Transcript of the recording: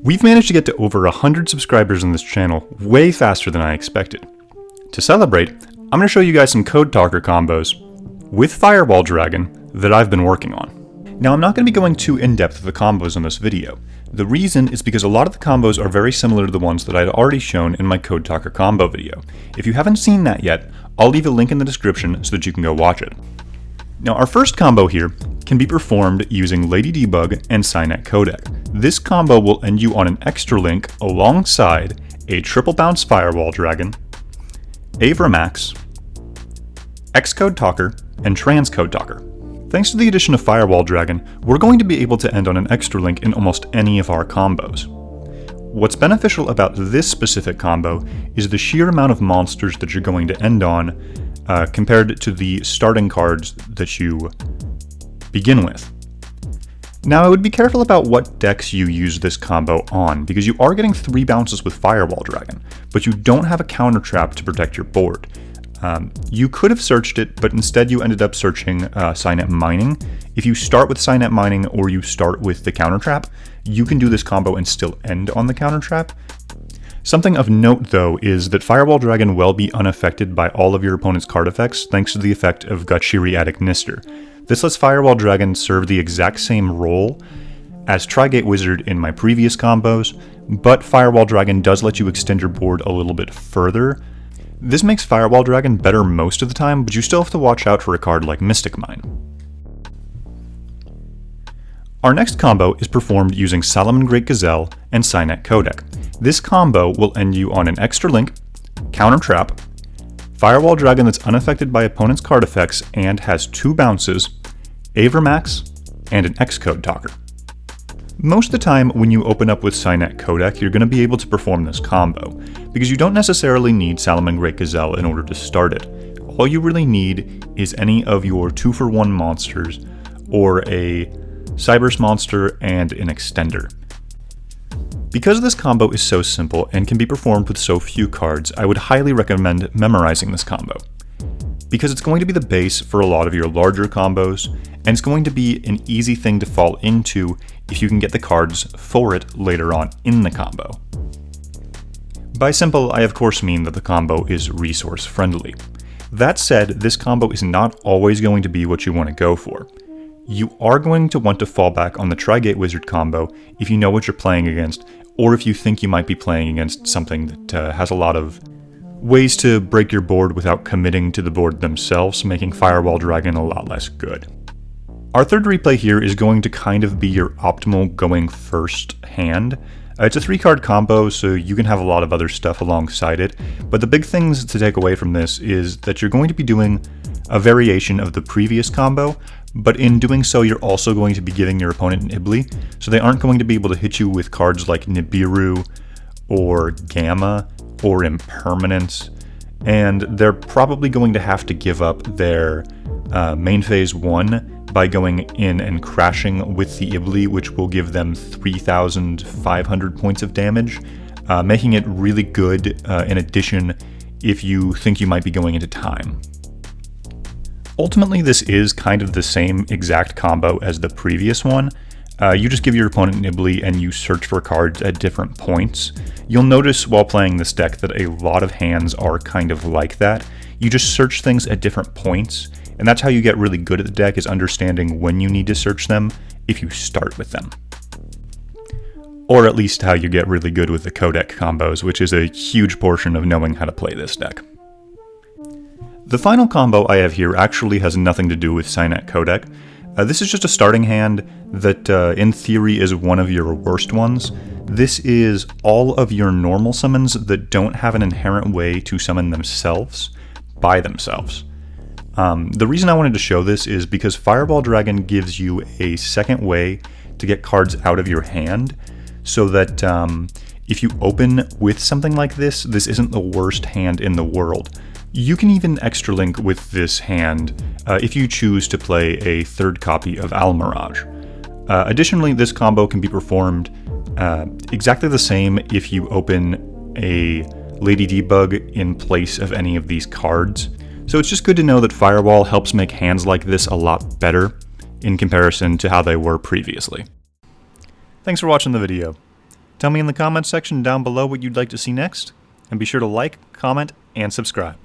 We've managed to get to over 100 subscribers on this channel way faster than I expected. To celebrate, I'm going to show you guys some Code Talker combos with Firewall Dragon that I've been working on. Now I'm not going to be going too in-depth with the combos in this video. The reason is because a lot of the combos are very similar to the ones that I'd already shown in my Code Talker combo video. If you haven't seen that yet, I'll leave a link in the description so that you can go watch it. Now our first combo here can be performed using Debug and Zeland Codec. This combo will end you on an extra link alongside a triple bounce Firewall Dragon, Max, Xcode Talker, and Transcode Talker. Thanks to the addition of Firewall Dragon, we're going to be able to end on an extra link in almost any of our combos. What's beneficial about this specific combo is the sheer amount of monsters that you're going to end on compared to the starting cards that you begin with. Now I would be careful about what decks you use this combo on, because you are getting 3 bounces with Firewall Dragon, but you don't have a counter trap to protect your board. You could have searched it, but instead you ended up searching Cynet Mining. If you start with Cynet Mining or you start with the counter trap, you can do this combo and still end on the counter trap. Something of note though is that Firewall Dragon will be unaffected by all of your opponent's card effects thanks to the effect of Gachiri Attic Nister. This lets Firewall Dragon serve the exact same role as Tri-Gate Wizard in my previous combos, but Firewall Dragon does let you extend your board a little bit further. This makes Firewall Dragon better most of the time, but you still have to watch out for a card like Mystic Mine. Our next combo is performed using Solomon Great Gazelle and Zeland Codec. This combo will end you on an extra link, counter trap, Firewall Dragon that's unaffected by opponent's card effects and has 2 bounces, Max, and an Xcode Talker. Most of the time when you open up with Zeland Codec, you're going to be able to perform this combo, because you don't necessarily need Solomon Great Gazelle in order to start it. All you really need is any of your 2-for-1 monsters, or a Cybers monster and an extender. Because this combo is so simple and can be performed with so few cards, I would highly recommend memorizing this combo, because it's going to be the base for a lot of your larger combos, and it's going to be an easy thing to fall into if you can get the cards for it later on in the combo. By simple, I of course mean that the combo is resource friendly. That said, this combo is not always going to be what you want to go for. You are going to want to fall back on the Tri-Gate Wizard combo if you know what you're playing against, or if you think you might be playing against something that has a lot of ways to break your board without committing to the board themselves, making Firewall Dragon a lot less good. Our third replay here is going to kind of be your optimal going first hand. It's a 3-card combo, so you can have a lot of other stuff alongside it, but the big things to take away from this is that you're going to be doing a variation of the previous combo, but in doing so you're also going to be giving your opponent an Ibli, so they aren't going to be able to hit you with cards like Nibiru or Gamma or Impermanence, and they're probably going to have to give up their main phase 1 by going in and crashing with the Ibli, which will give them 3,500 points of damage, making it really good in addition if you think you might be going into time. Ultimately, this is kind of the same exact combo as the previous one. You just give your opponent an Ibli and you search for cards at different points. You'll notice while playing this deck that a lot of hands are kind of like that. You just search things at different points, and that's how you get really good at the deck, is understanding when you need to search them if you start with them. Or at least how you get really good with the codec combos, which is a huge portion of knowing how to play this deck. The final combo I have here actually has nothing to do with Zeland Codec. This is just a starting hand that in theory is one of your worst ones. This is all of your normal summons that don't have an inherent way to summon themselves by themselves. The reason I wanted to show this is because Firewall Dragon gives you a second way to get cards out of your hand, so that if you open with something like this, this isn't the worst hand in the world. You can even extra link with this hand if you choose to play a 3rd copy of Almirage. Additionally, this combo can be performed exactly the same if you open a Debug in place of any of these cards. So it's just good to know that Firewall helps make hands like this a lot better in comparison to how they were previously. Thanks for watching the video. Tell me in the comments section down below what you'd like to see next, and be sure to like, comment, and subscribe.